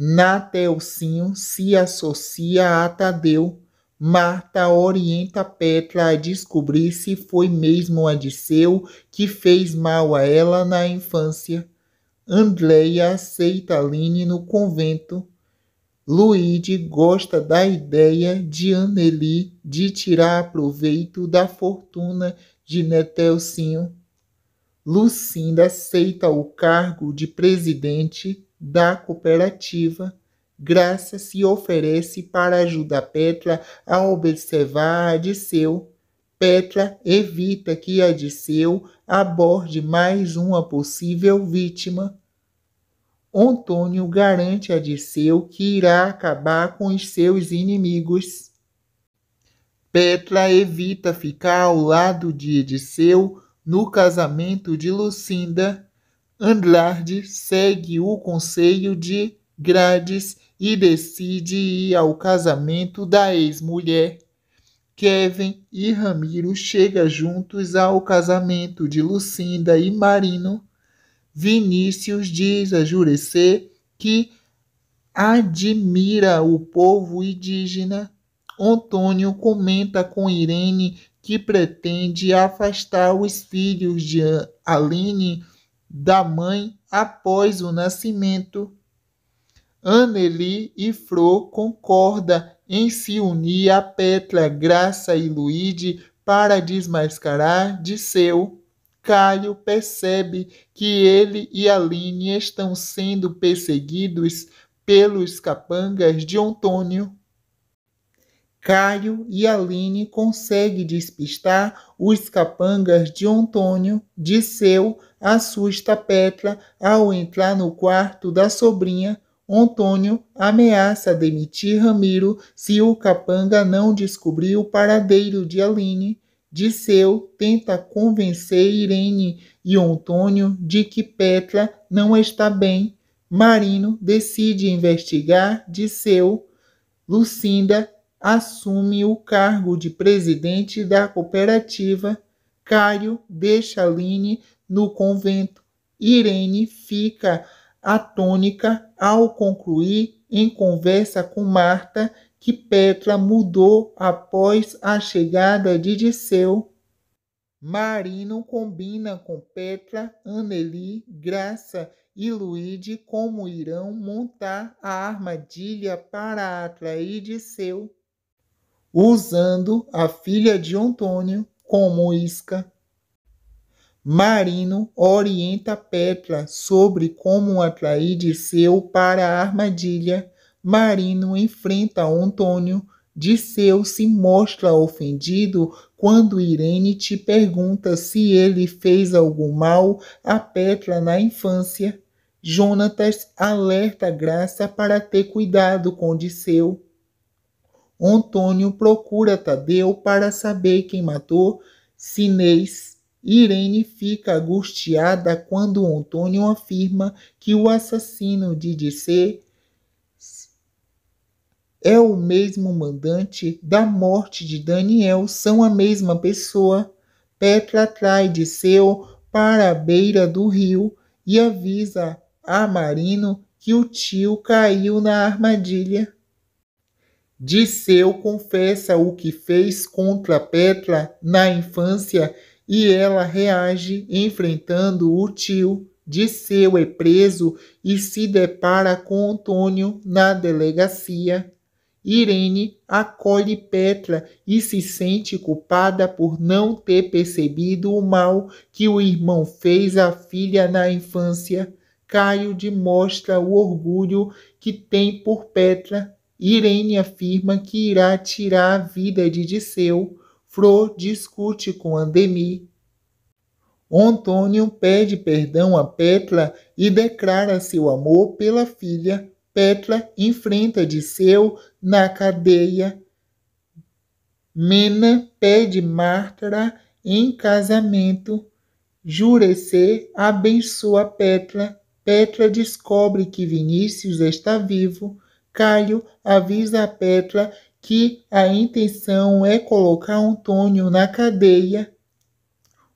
Nateucinho se associa a Tadeu. Marta orienta Petra a descobrir se foi mesmo Odisseu que fez mal a ela na infância. Andreia aceita Aline no convento. Luigi gosta da ideia de Anneli de tirar proveito da fortuna de Neteucinho. Lucinda aceita o cargo de presidente da cooperativa. Graça se oferece para ajudar Petra a observar Odisseu. Petra evita que Odisseu aborde mais uma possível vítima. Antônio garante a Odisseu que irá acabar com os seus inimigos. Petra evita ficar ao lado de Odisseu no casamento de Lucinda. Andrade segue o conselho de Grades e decide ir ao casamento da ex-mulher. Kevin e Ramiro chegam juntos ao casamento de Lucinda e Marino. Vinícius diz a Jurecê que admira o povo indígena. Antônio comenta com Irene que pretende afastar os filhos de Aline da mãe após o nascimento. Anneli e Fro concordam em se unir a Petra, Graça e Luigi para desmascarar Odisseu. Caio percebe que ele e Aline estão sendo perseguidos pelos capangas de Antônio. Caio e Aline conseguem despistar os capangas de Antônio. Odisseu assusta Petra ao entrar no quarto da sobrinha. Antônio ameaça demitir Ramiro se o capanga não descobrir o paradeiro de Aline. Odisseu tenta convencer Irene e Antônio de que Petra não está bem. Marino decide investigar Odisseu. Lucinda assume o cargo de presidente da cooperativa. Caio deixa Aline no convento. Irene fica atônica ao concluir em conversa com Marta que Petra mudou após a chegada de Odisseu. Marino combina com Petra, Anneli, Graça e Luigi como irão montar a armadilha para atrair Odisseu, usando a filha de Antônio como isca. Marino orienta Petra sobre como atrair Odisseu para a armadilha. Marino enfrenta Antônio. Odisseu se mostra ofendido quando Irene te pergunta se ele fez algum mal a Petra na infância. Jonatas alerta Graça para ter cuidado com Odisseu. Antônio procura Tadeu para saber quem matou Sinês. Irene fica angustiada quando Antônio afirma que o assassino de Odisseu é o mesmo mandante da morte de Daniel, são a mesma pessoa. Petra atrai Odisseu para a beira do rio e avisa a Marino que o tio caiu na armadilha. Odisseu confessa o que fez contra Petra na infância e ela reage enfrentando o tio. Odisseu é preso e se depara com Antônio na delegacia. Irene acolhe Petra e se sente culpada por não ter percebido o mal que o irmão fez à filha na infância. Caio demonstra o orgulho que tem por Petra. Irene afirma que irá tirar a vida de Odisseu. Fro discute com Ademir. Antônio pede perdão a Petra e declara seu amor pela filha. Petra enfrenta Odisseu na cadeia. Mena pede Marta em casamento. Jurecê abençoa Petra. Petra descobre que Vinícius está vivo. Caio avisa a Petra que a intenção é colocar Antônio na cadeia.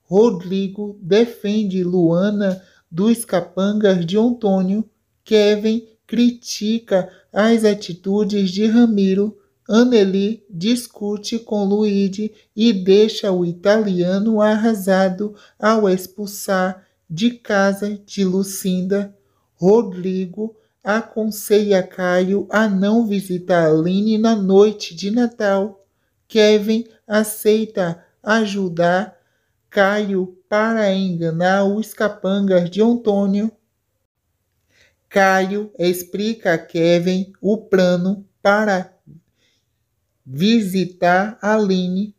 Rodrigo defende Luana dos capangas de Antônio. Kevin critica as atitudes de Ramiro. Anneli discute com Luigi e deixa o italiano arrasado ao expulsar de casa de Lucinda. Rodrigo aconselha Caio a não visitar Aline na noite de Natal. Kevin aceita ajudar Caio para enganar os capangas de Antônio. Caio explica a Kevin o plano para visitar Aline.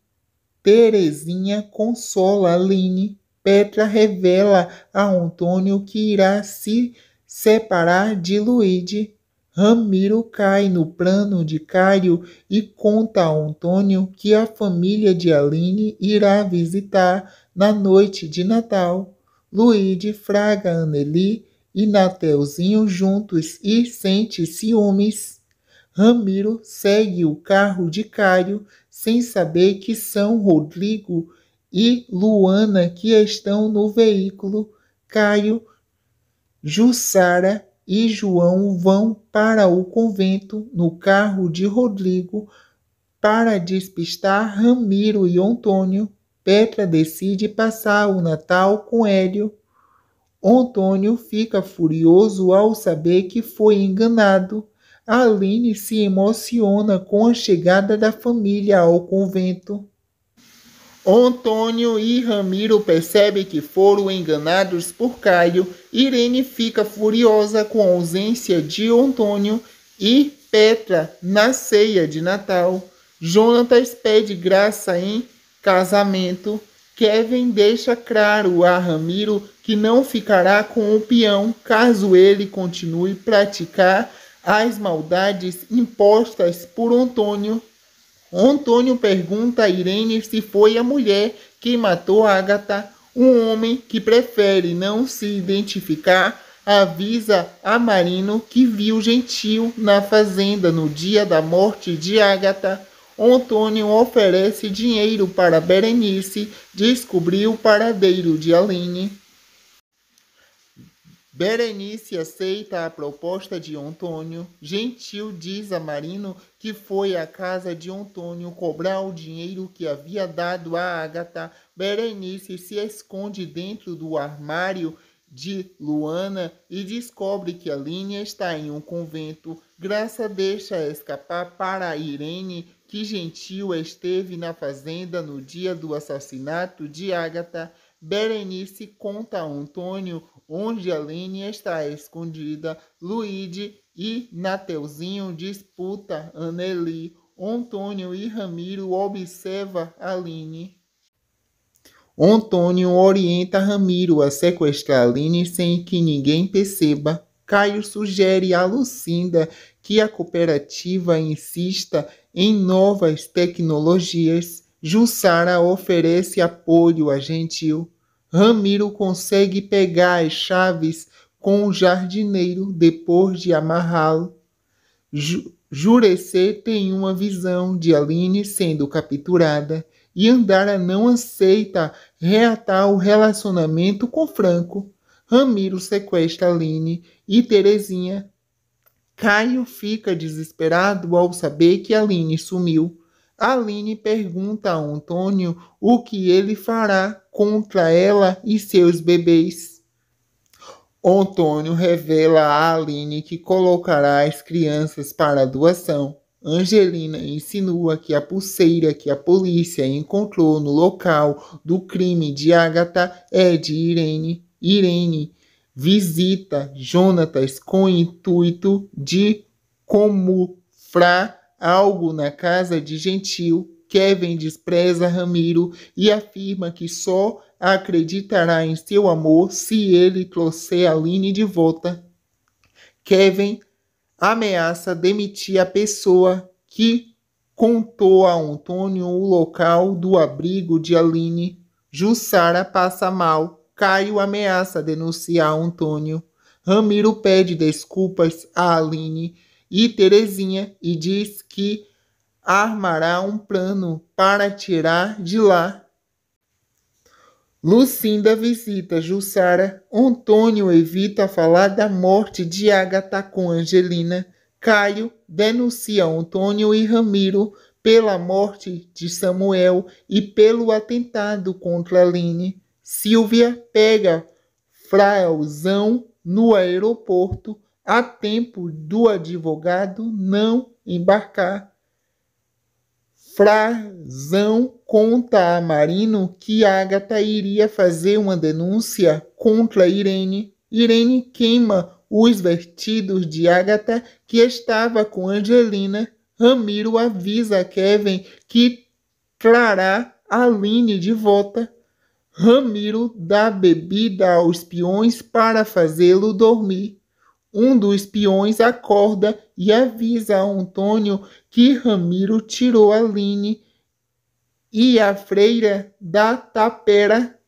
Terezinha consola Aline. Petra revela a Antônio que irá se separar de Luigi. Ramiro cai no plano de Caio e conta a Antônio que a família de Aline irá visitar na noite de Natal. Luigi fraga Anneli e Nateuzinho juntos e sente ciúmes. Ramiro segue o carro de Caio sem saber que são Rodrigo e Luana que estão no veículo. Caio, Jussara e João vão para o convento no carro de Rodrigo para despistar Ramiro e Antônio. Petra decide passar o Natal com Hélio. Antônio fica furioso ao saber que foi enganado. Aline se emociona com a chegada da família ao convento. Antônio e Ramiro percebem que foram enganados por Caio. Irene fica furiosa com a ausência de Antônio e Petra na ceia de Natal. Jonatas pede Graça em casamento. Kevin deixa claro a Ramiro que não ficará com o peão caso ele continue a praticar as maldades impostas por Antônio. Antônio pergunta a Irene se foi a mulher que matou Agatha. Um homem que prefere não se identificar avisa a Marino que viu Gentil na fazenda no dia da morte de Agatha. Antônio oferece dinheiro para Berenice descobrir o paradeiro de Aline. Berenice aceita a proposta de Antônio. Gentil diz a Marino que foi à casa de Antônio cobrar o dinheiro que havia dado a Agatha. Berenice se esconde dentro do armário de Luana e descobre que Aline está em um convento. Graça deixa escapar para Irene que Gentil esteve na fazenda no dia do assassinato de Agatha. Berenice conta a Antônio onde Aline está escondida. Luigi e Nateuzinho disputa Anneli. Antônio e Ramiro observam Aline. Antônio orienta Ramiro a sequestrar Aline sem que ninguém perceba. Caio sugere a Lucinda que a cooperativa insista em novas tecnologias. Jussara oferece apoio a Gentil. Ramiro consegue pegar as chaves com o jardineiro depois de amarrá-lo. Jurecê tem uma visão de Aline sendo capturada e Andara não aceita reatar o relacionamento com Franco. Ramiro sequestra Aline e Terezinha. Caio fica desesperado ao saber que Aline sumiu. Aline pergunta a Antônio o que ele fará contra ela e seus bebês. Antônio revela a Aline que colocará as crianças para doação. Angelina insinua que a pulseira que a polícia encontrou no local do crime de Agatha é de Irene. Irene visita Jonatas com o intuito de camuflar algo na casa de Gentil. Kevin despreza Ramiro e afirma que só acreditará em seu amor se ele trouxer Aline de volta. Kevin ameaça demitir a pessoa que contou a Antônio o local do abrigo de Aline. Jussara passa mal. Caio ameaça denunciar Antônio. Ramiro pede desculpas a Aline e Terezinha e diz que armará um plano para tirar de lá. Lucinda visita Jussara. Antônio evita falar da morte de Agatha com Angelina. Caio denuncia Antônio e Ramiro pela morte de Samuel e pelo atentado contra Aline. Silvia pega Frazão no aeroporto a tempo do advogado não embarcar. Frazão conta a Marino que Agatha iria fazer uma denúncia contra Irene. Irene queima os vestidos de Agatha, que estava com Angelina. Ramiro avisa Kevin que trará Aline de volta. Ramiro dá bebida aos peões para fazê-lo dormir. Um dos peões acorda e avisa a Antônio que Ramiro tirou Aline e a freira da tapera.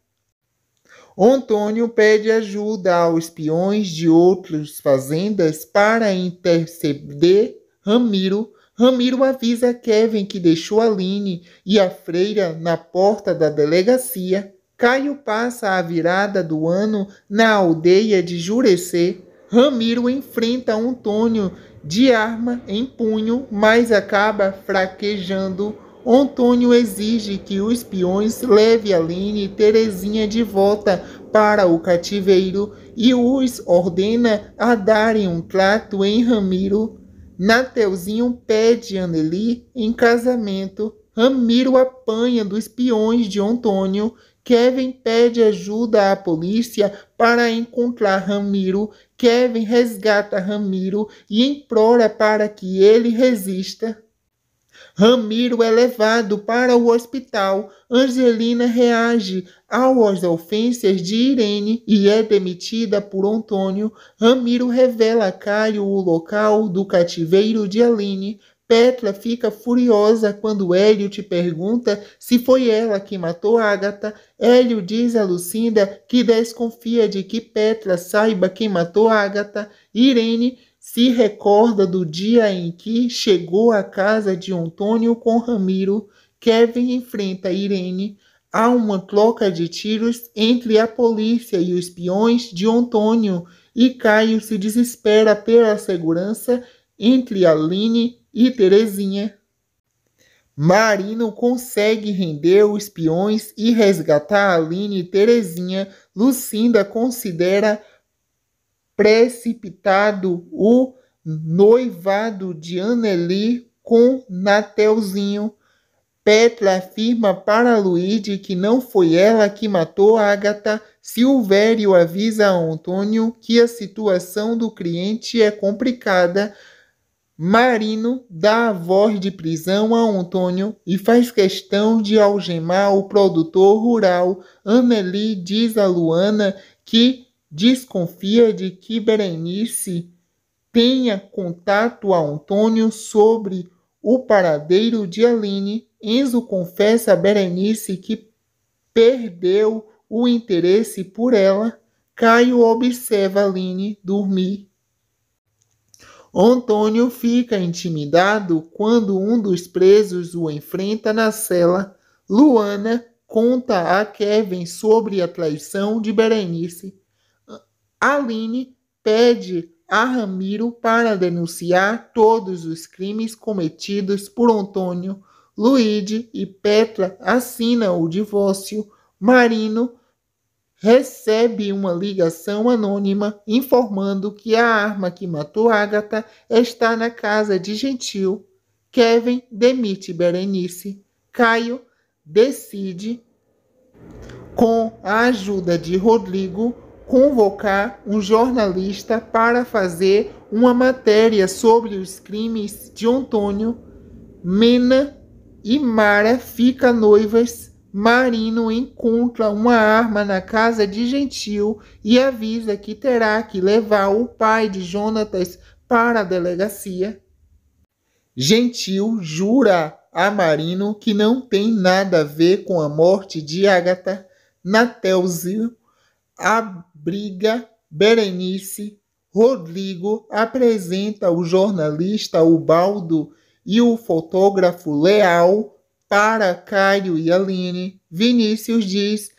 Antônio pede ajuda aos peões de outras fazendas para interceder Ramiro. Ramiro avisa Kevin que deixou Aline e a freira na porta da delegacia. Caio passa a virada do ano na aldeia de Jurecê. Ramiro enfrenta Antônio de arma em punho, mas acaba fraquejando. Antônio exige que os peões levem Aline e Terezinha de volta para o cativeiro e os ordena a darem um trato em Ramiro. Nateuzinho pede Anneli em casamento. Ramiro apanha dos peões de Antônio. Kevin pede ajuda à polícia para encontrar Ramiro. Kevin resgata Ramiro e implora para que ele resista. Ramiro é levado para o hospital. Angelina reage às ofensas de Irene e é demitida por Antônio. Ramiro revela a Caio o local do cativeiro de Aline. Petra fica furiosa quando Hélio te pergunta se foi ela que matou Agatha. Hélio diz a Lucinda que desconfia de que Petra saiba quem matou Agatha. Irene se recorda do dia em que chegou à casa de Antônio com Ramiro. Kevin enfrenta Irene. Há uma troca de tiros entre a polícia e os peões de Antônio e Caio se desespera pela segurança entre Aline e Terezinha. Marino consegue render os peões e resgatar Aline e Terezinha. Lucinda considera precipitado o noivado de Anneli com Nateuzinho. Petra afirma para Luíde que não foi ela que matou Agatha. Silvério avisa a Antônio que a situação do cliente é complicada. Marino dá a voz de prisão a Antônio e faz questão de algemar o produtor rural. Anneli diz a Luana que desconfia de que Berenice tenha contato a Antônio sobre o paradeiro de Aline. Enzo confessa a Berenice que perdeu o interesse por ela. Caio observa Aline dormir. Antônio fica intimidado quando um dos presos o enfrenta na cela. Luana conta a Kevin sobre a traição de Berenice. Aline pede a Ramiro para denunciar todos os crimes cometidos por Antônio. Luíde e Petra assinam o divórcio. Marino recebe uma ligação anônima informando que a arma que matou Agatha está na casa de Gentil. Kevin demite Berenice. Caio decide, com a ajuda de Rodrigo, convocar um jornalista para fazer uma matéria sobre os crimes de Antônio. Mena e Mara ficam noivas. Marino encontra uma arma na casa de Gentil e avisa que terá que levar o pai de Jonatas para a delegacia. Gentil jura a Marino que não tem nada a ver com a morte de Agatha. Nateuzinho abriga Berenice. Rodrigo apresenta o jornalista Ubaldo e o fotógrafo Leal para Caio e Aline. Vinícius diz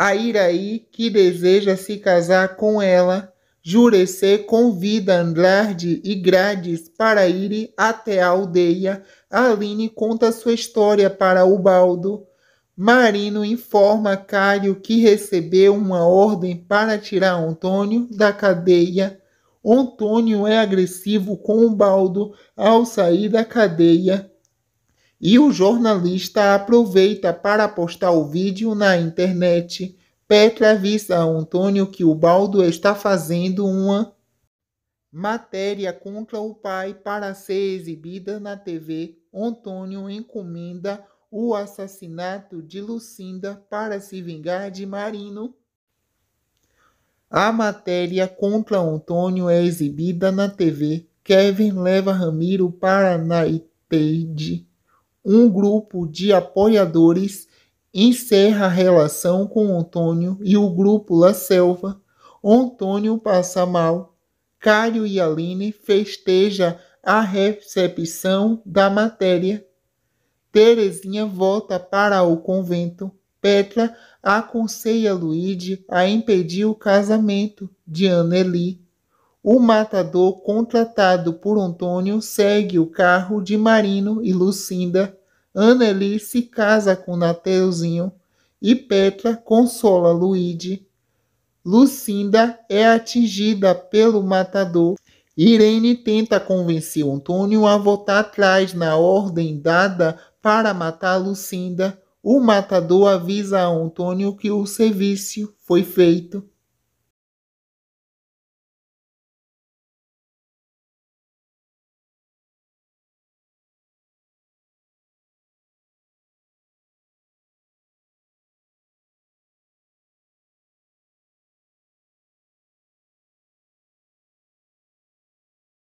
A Iraí, que deseja se casar com ela, Jurecê convida Andrade e Grades para ir até a aldeia. Aline conta sua história para Ubaldo. Marino informa Cário que recebeu uma ordem para tirar Antônio da cadeia. Antônio é agressivo com Ubaldo ao sair da cadeia. E o jornalista aproveita para postar o vídeo na internet. Petra avisa a Antônio que Ubaldo está fazendo uma matéria contra o pai para ser exibida na TV. Antônio encomenda o assassinato de Lucinda para se vingar de Marino. A matéria contra Antônio é exibida na TV. Kevin leva Ramiro para Nightade. Um grupo de apoiadores encerra a relação com Antônio e o grupo La Selva. Antônio passa mal. Cário e Aline festejam a recepção da matéria. Terezinha volta para o convento. Petra aconselha Luíde a impedir o casamento de Anneli. O matador contratado por Antônio segue o carro de Marino e Lucinda. Anneli se casa com Nateuzinho e Petra consola Luíde. Lucinda é atingida pelo matador. Irene tenta convencer Antônio a voltar atrás na ordem dada para matar Lucinda. O matador avisa a Antônio que o serviço foi feito.